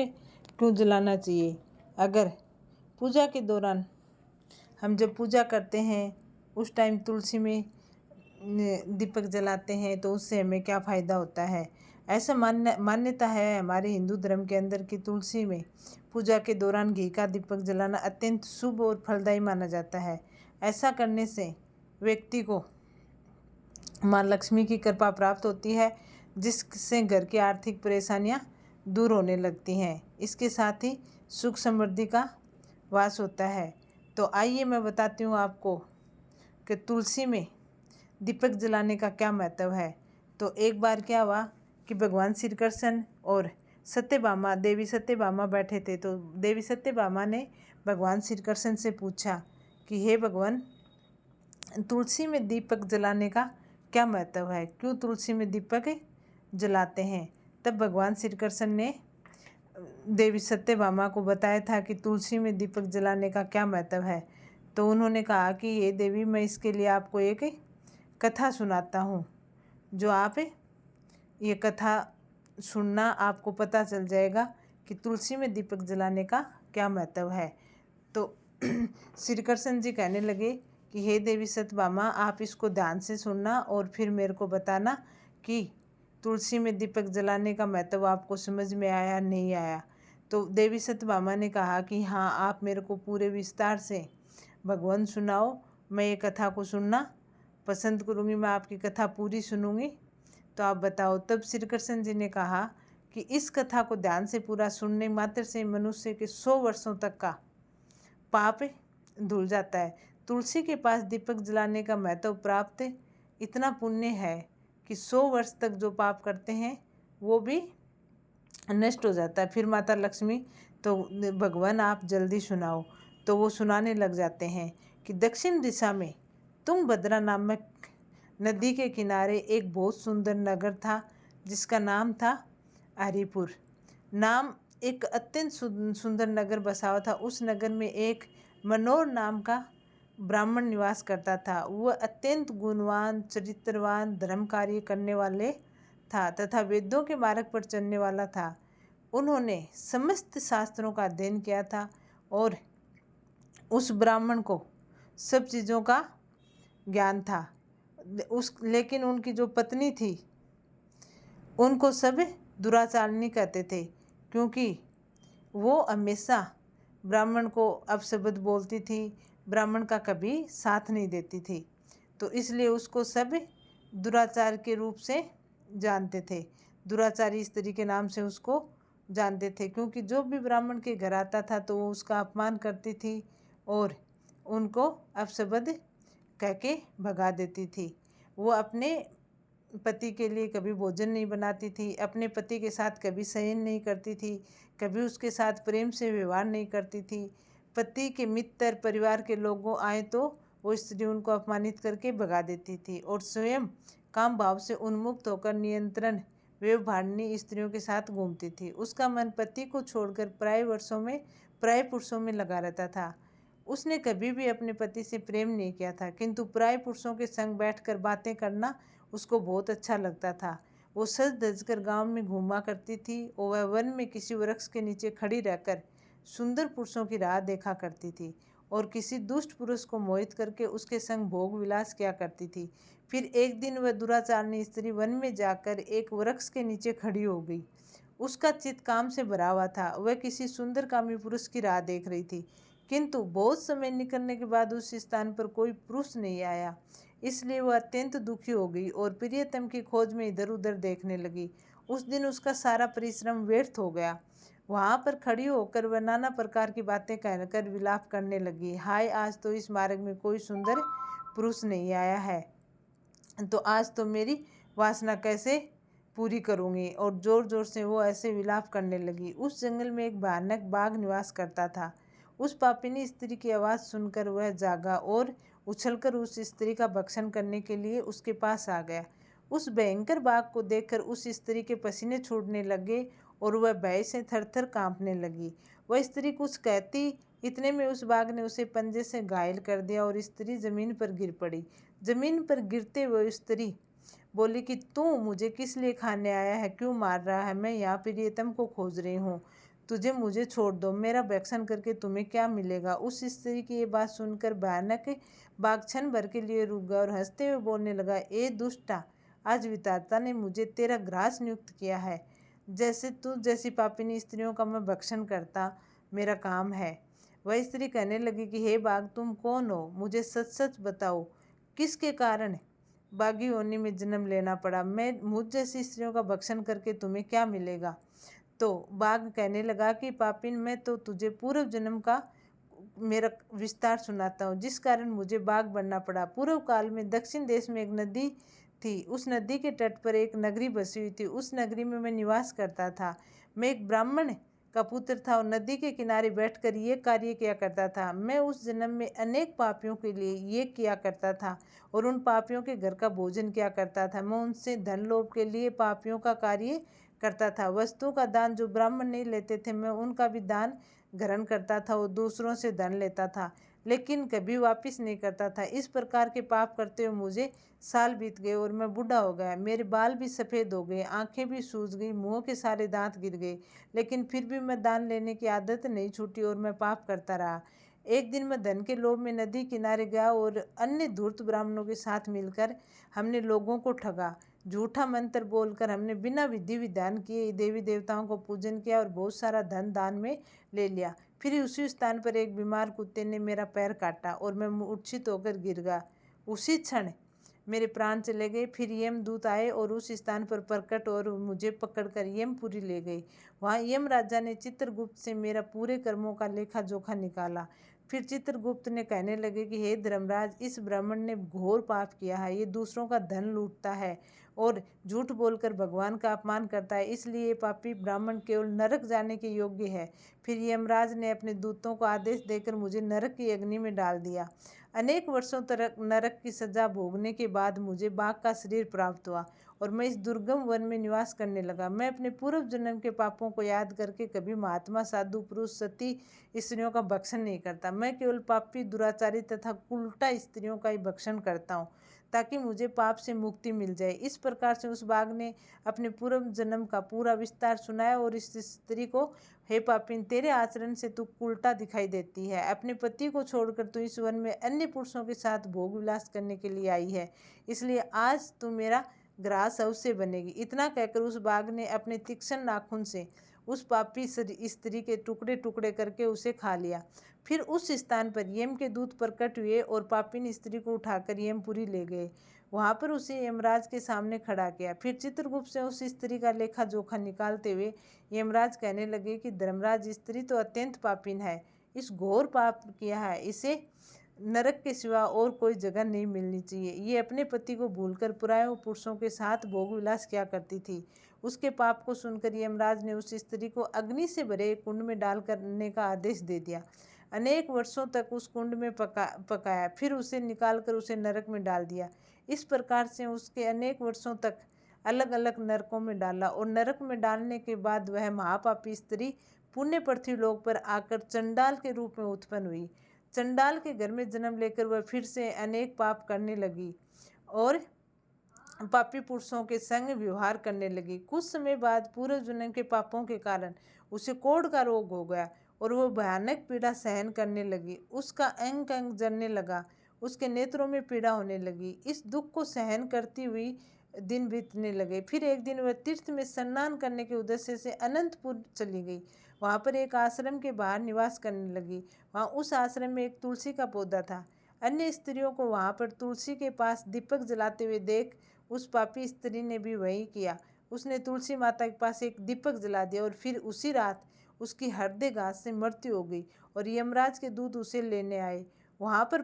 क्यों जलाना चाहिए। अगर पूजा के दौरान हम जब पूजा करते हैं उस टाइम तुलसी में दीपक जलाते हैं तो उससे हमें क्या फ़ायदा होता है। ऐसा मान्यता है हमारे हिंदू धर्म के अंदर कि तुलसी में पूजा के दौरान घी का दीपक जलाना अत्यंत शुभ और फलदायी माना जाता है। ऐसा करने से व्यक्ति को माँ लक्ष्मी की कृपा प्राप्त होती है, जिससे घर की आर्थिक परेशानियाँ दूर होने लगती हैं। इसके साथ ही सुख समृद्धि का वास होता है। तो आइए मैं बताती हूँ आपको कि तुलसी में दीपक जलाने का क्या महत्व है। तो एक बार क्या हुआ कि भगवान श्री कृष्ण और सत्यभामा देवी सत्यभामा बैठे थे। तो देवी सत्यभामा ने भगवान श्री कृष्ण से पूछा कि हे भगवान, तुलसी में दीपक जलाने का क्या महत्व है, क्यों तुलसी में दीपक जलाते हैं। तब भगवान श्री कृष्ण ने देवी सत्यभामा को बताया था कि तुलसी में दीपक जलाने का क्या महत्व है। तो उन्होंने कहा कि ये देवी, मैं इसके लिए आपको एक कथा सुनाता हूँ, जो आप ये कथा सुनना, आपको पता चल जाएगा कि तुलसी में दीपक जलाने का क्या महत्व है। तो श्री कृष्ण जी कहने लगे कि हे देवी सत्यभामा, आप इसको ध्यान से सुनना और फिर मेरे को बताना कि तुलसी में दीपक जलाने का महत्व आपको समझ में आया नहीं आया। तो देवी सत्यभामा ने कहा कि हाँ, आप मेरे को पूरे विस्तार से भगवान सुनाओ, मैं ये कथा को सुनना पसंद करूँगी, मैं आपकी कथा पूरी सुनूंगी, तो आप बताओ। तब श्री कृष्ण जी ने कहा कि इस कथा को ध्यान से पूरा सुनने मात्र से मनुष्य के 100 वर्षों तक का पाप धुल जाता है। तुलसी के पास दीपक जलाने का महत्व प्राप्त इतना पुण्य है कि 100 वर्ष तक जो पाप करते हैं वो भी नष्ट हो जाता है। फिर माता लक्ष्मी तो भगवान आप जल्दी सुनाओ, तो वो सुनाने लग जाते हैं कि दक्षिण दिशा में तुंगभद्रा नामक नदी के किनारे एक बहुत सुंदर नगर था, जिसका नाम था हरिपुर। नाम एक अत्यंत सुंदर नगर बसा हुआ था। उस नगर में एक मनोहर नाम का ब्राह्मण निवास करता था। वह अत्यंत गुणवान, चरित्रवान, धर्म कार्य करने वाले था तथा वेदों के मार्ग पर चलने वाला था। उन्होंने समस्त शास्त्रों का अध्ययन किया था और उस ब्राह्मण को सब चीज़ों का ज्ञान था। लेकिन उनकी जो पत्नी थी, उनको सब दुराचारणी कहते थे, क्योंकि वो हमेशा ब्राह्मण को अपशब्द बोलती थी, ब्राह्मण का कभी साथ नहीं देती थी। तो इसलिए उसको सब दुराचार के रूप से जानते थे, दुराचारी स्त्री के नाम से उसको जानते थे, क्योंकि जो भी ब्राह्मण के घर आता था तो वो उसका अपमान करती थी और उनको अपशब्द कह के भगा देती थी। वो अपने पति के लिए कभी भोजन नहीं बनाती थी, अपने पति के साथ कभी शयन नहीं करती थी, कभी उसके साथ प्रेम से व्यवहार नहीं करती थी। पति के मित्र परिवार के लोगों आए तो वो स्त्री उनको अपमानित करके भगा देती थी और स्वयं काम भाव से उन्मुक्त होकर नियंत्रण व्यवहारिणी स्त्रियों के साथ घूमती थी। उसका मन पति को छोड़कर प्राय पुरुषों में लगा रहता था। उसने कभी भी अपने पति से प्रेम नहीं किया था, किंतु प्राय पुरुषों के संग बैठकर बातें करना उसको बहुत अच्छा लगता था। वो सज धज कर गाँव में घूमा करती थी और वह वन में किसी वृक्ष के नीचे खड़ी रहकर सुंदर पुरुषों की राह देखा करती थी और किसी दुष्ट पुरुष को मोहित करके उसके संग भोग विलास किया करती थी। फिर एक दिन वह दुराचारणी स्त्री वन में जाकर एक वृक्ष के नीचे खड़ी हो गई। उसका चित्त काम से भरा हुआ था। वह किसी सुंदर कामी पुरुष की राह देख रही थी, किंतु बहुत समय निकलने के बाद उस स्थान पर कोई पुरुष नहीं आया। इसलिए वह अत्यंत दुखी हो गई और प्रियतम की खोज में इधर उधर देखने लगी। उस दिन उसका सारा परिश्रम व्यर्थ हो गया। वहाँ पर खड़ी होकर वह नाना प्रकार की बातें कहकर विलाप करने लगी। हाय, आज तो इस मार्ग में कोई सुंदर पुरुष नहीं आया है, तो आज तो मेरी वासना कैसे पूरी करूँगी। और जोर जोर से वो ऐसे विलाप करने लगी। उस जंगल में एक भयानक बाघ निवास करता था। उस पापिनी स्त्री की आवाज़ सुनकर वह जागा और उछलकर उस स्त्री का भक्षण करने के लिए उसके पास आ गया। उस भयंकर बाघ को देखकर उस स्त्री के पसीने छूटने लगे और वह भय से थरथर कांपने लगी। वह स्त्री कुछ कहती, इतने में उस बाघ ने उसे पंजे से घायल कर दिया और स्त्री जमीन पर गिर पड़ी। जमीन पर गिरते हुए स्त्री बोली कि तू मुझे किस लिए खाने आया है, क्यों मार रहा है, मैं यहाँ प्रियतम को खोज रही हूँ। तुझे मुझे छोड़ दो, मेरा भक्षण करके तुम्हें क्या मिलेगा। उस स्त्री की ये बात सुनकर भयानक बाघ क्षण भर के लिए रुक गया और हंसते हुए बोलने लगा, ए दुष्टा, आज विधाता ने मुझे तेरा ग्रास नियुक्त किया है। जैसे तू जैसी पापिनी स्त्रियों का मैं भक्षण करता मेरा काम है। वह स्त्री कहने लगी कि हे बाघ, तुम कौन हो, मुझे सच सच बताओ, किसके कारण बागी होने में जन्म लेना पड़ा। मैं मुझ जैसी स्त्रियों का भक्षण करके तुम्हें क्या मिलेगा। तो बाघ कहने लगा कि पापिन, मैं तो तुझे पूर्व जन्म का मेरा विस्तार सुनाता हूँ, जिस कारण मुझे बाघ बनना पड़ा। पूर्व काल में दक्षिण देश में एक नदी थी। उस नदी के तट पर एक नगरी बसी हुई थी। उस नगरी में मैं निवास करता था। मैं एक ब्राह्मण का पुत्र था और नदी के किनारे बैठकर ये कार्य किया करता था। मैं उस जन्म में अनेक पापियों के लिए ये किया करता था और उन पापियों के घर का भोजन किया करता था। मैं उनसे धन लोभ के लिए पापियों का कार्य करता था। वस्तुओं का दान जो ब्राह्मण नहीं लेते थे, मैं उनका भी दान ग्रहण करता था और दूसरों से धन लेता था, लेकिन कभी वापस नहीं करता था। इस प्रकार के पाप करते हुए मुझे साल बीत गए और मैं बूढ़ा हो गया। मेरे बाल भी सफ़ेद हो गए, आंखें भी सूज गई, मुंह के सारे दांत गिर गए, लेकिन फिर भी मैं दान लेने की आदत नहीं छूटी और मैं पाप करता रहा। एक दिन मैं धन के लोभ में नदी किनारे गया और अन्य धूर्त ब्राह्मणों के साथ मिलकर हमने लोगों को ठगा। झूठा मंत्र बोलकर हमने बिना विधि विधान किए देवी देवताओं को पूजन किया और बहुत सारा धन दान में ले लिया। फिर उसी स्थान पर एक बीमार कुत्ते ने मेरा पैर काटा और मैं मूर्छित होकर गिर गया। उसी क्षण मेरे प्राण चले गए। फिर यमदूत आए और उस स्थान पर प्रकट और मुझे पकड़कर यमपुरी ले गए। वहाँ यम राजा ने चित्रगुप्त से मेरा पूरे कर्मों का लेखा जोखा निकाला। फिर चित्रगुप्त ने कहने लगे कि हे धर्मराज, इस ब्राह्मण ने घोर पाप किया है। ये दूसरों का धन लूटता है और झूठ बोलकर भगवान का अपमान करता है, इसलिए ये पापी ब्राह्मण केवल नरक जाने के योग्य है। फिर यमराज ने अपने दूतों को आदेश देकर मुझे नरक की अग्नि में डाल दिया। अनेक वर्षों तक नरक की सजा भोगने के बाद मुझे बाघ का शरीर प्राप्त हुआ और मैं इस दुर्गम वन में निवास करने लगा। मैं अपने पूर्व जन्म के पापों को याद करके कभी महात्मा, साधु, पुरुष, सती स्त्रियों का भक्षण नहीं करता। मैं केवल पापी, दुराचारी तथा उल्टा स्त्रियों का ही भक्षण करता हूँ, ताकि मुझे पाप से मुक्ति मिल जाए। इस प्रकार से उस बाघ ने अपने पूर्व जन्म का पूरा विस्तार सुनाया और इस स्त्री को, हे पापिन, तेरे आचरण से तू उल्टा दिखाई देती है। अपने पति को छोड़कर तू इस वन में अन्य पुरुषों के साथ भोग विलास करने के लिए आई है, इसलिए आज तू मेरा ग्रास अवश्य बनेगी। इतना कहकर उस बाघ ने अपने तीक्ष्ण नाखून से उस पापी स्त्री के टुकड़े टुकड़े करके उसे खा लिया। फिर उस स्थान पर यम के दूत प्रकट हुए और पापिन स्त्री को उठाकर यमपुरी ले गए। वहां पर उसे यमराज के सामने खड़ा किया। फिर चित्रगुप्त से उस स्त्री का लेखा जोखा निकालते हुए यमराज कहने लगे कि धर्मराज, स्त्री तो अत्यंत पापिन है, इस घोर पाप किया है, इसे नरक के सिवा और कोई जगह नहीं मिलनी चाहिए। ये अपने पति को भूलकर पराये पुरुषों के साथ भोग विलास किया करती थी। उसके पाप को सुनकर यमराज ने उस स्त्री को अग्नि से भरे एक कुंड में डाल करने का आदेश दे दिया। अनेक वर्षों तक उस कुंड में पकाया, फिर उसे निकालकर उसे नरक में डाल दिया। इस प्रकार से उसके अनेक वर्षों तक अलग अलग नरकों में डाला और नरक में डालने के बाद वह महापापी स्त्री पुण्य पृथ्वीलोक पर आकर चंडाल के रूप में उत्पन्न हुई। चंडाल के घर में जन्म लेकर वह फिर से अनेक पाप करने लगी और पापी पुरुषों के संग व्यवहार करने लगी। कुछ समय बाद पूर्व जन्म के पापों के कारण उसे कोढ़ का रोग हो गया और वह भयानक पीड़ा सहन करने लगी। उसका अंग अंग जलने लगा, उसके नेत्रों में पीड़ा होने लगी। इस दुख को सहन करती हुई दिन बीतने लगे। फिर एक दिन वह तीर्थ में स्नान करने के उद्देश्य से अनंतपुर चली गई। वहाँ पर एक आश्रम के बाहर निवास करने लगी। वहाँ उस आश्रम में एक तुलसी का पौधा था। अन्य स्त्रियों को वहाँ पर तुलसी के पास दीपक जलाते हुए देख उस पापी स्त्री ने भी वही किया। उसने तुलसी माता के पास एक दीपक जला दिया और फिर उसी रात उसकी हृदय घात से मृत्यु हो गई और यमराज के दूत उसे लेने आए। वहाँ पर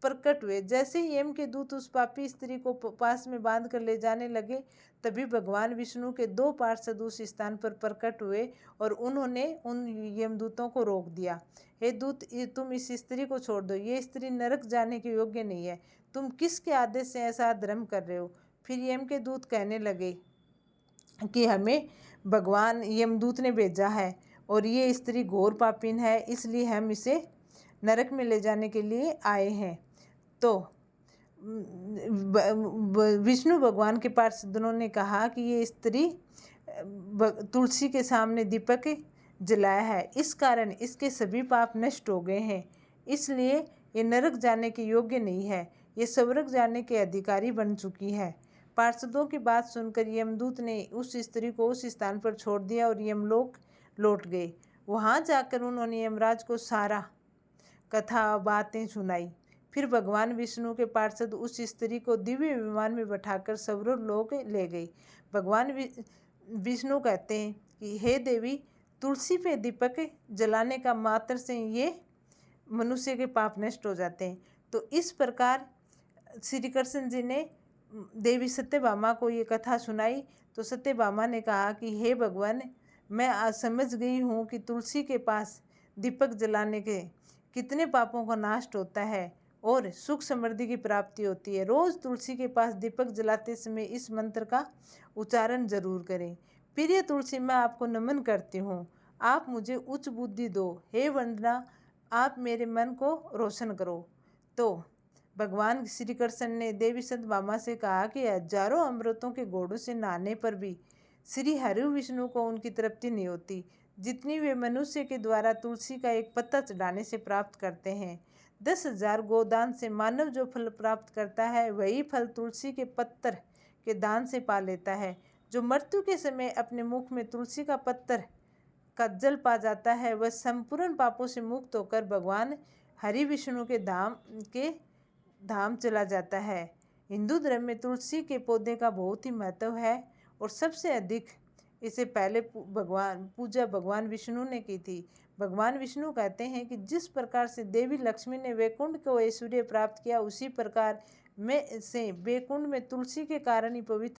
प्रकट हुए। जैसे ही यम के दूत उस पापी स्त्री को पास में बांध कर ले जाने लगे, तभी भगवान विष्णु के दो पार्षद उस स्थान पर प्रकट हुए और उन्होंने उन यमदूतों को रोक दिया। हे दूत, तुम इस स्त्री को छोड़ दो, ये स्त्री नरक जाने के योग्य नहीं है। तुम किसके आदेश से ऐसा धर्म कर रहे हो। फिर यम के दूत कहने लगे कि हमें भगवान यमदूत ने भेजा है और ये स्त्री घोर पापिन है, इसलिए हम इसे नरक में ले जाने के लिए आए हैं। तो विष्णु भगवान के पार्षदों ने कहा कि ये स्त्री तुलसी के सामने दीपक जलाया है, इस कारण इसके सभी पाप नष्ट हो गए हैं। इसलिए ये नरक जाने के योग्य नहीं है, ये स्वर्ग जाने के अधिकारी बन चुकी है। पार्षदों की बात सुनकर यमदूत ने उस स्त्री को उस स्थान पर छोड़ दिया और यमलोक लौट गए। वहाँ जाकर उन्होंने यमराज को सारा कथा बातें सुनाई। फिर भगवान विष्णु के पार्षद उस स्त्री को दिव्य विमान में बैठाकर स्वर्ग लोक ले गई। भगवान विष्णु कहते हैं कि हे देवी, तुलसी पे दीपक जलाने का मात्र से ये मनुष्य के पाप नष्ट हो जाते हैं। तो इस प्रकार श्री कृष्ण जी ने देवी सत्यभामा को ये कथा सुनाई। तो सत्यभामा ने कहा कि हे भगवान, मैं आज समझ गई हूँ कि तुलसी के पास दीपक जलाने के कितने पापों का नाश होता है और सुख समृद्धि की प्राप्ति होती है। रोज़ तुलसी के पास दीपक जलाते समय इस मंत्र का उच्चारण जरूर करें। प्रिय तुलसी, मैं आपको नमन करती हूँ, आप मुझे उच्च बुद्धि दो। हे वंदना, आप मेरे मन को रोशन करो। तो भगवान श्री कृष्ण ने देवी सत्यभामा से कहा कि हजारों अमृतों के घोड़ों से नहाने पर भी श्री हरि विष्णु को उनकी तृप्ति नहीं होती जितनी वे मनुष्य के द्वारा तुलसी का एक पत्ता चढ़ाने से प्राप्त करते हैं। 10,000 गोदान से मानव जो फल प्राप्त करता है, वही फल तुलसी के पत्तर के दान से पा लेता है। जो मृत्यु के समय अपने मुख में तुलसी का पत्तर का जल पा जाता है, वह संपूर्ण पापों से मुक्त होकर भगवान हरि विष्णु के धाम चला जाता है। हिंदू धर्म में तुलसी के पौधे का बहुत ही महत्व है और सबसे अधिक इसे पहले पूजा भगवान विष्णु ने की थी। भगवान विष्णु कहते हैं कि जिस प्रकार से देवी लक्ष्मी ने वैकुंठ को ऐश्वर्य प्राप्त किया, उसी प्रकार में से वैकुंठ में तुलसी के कारण ही पवित्र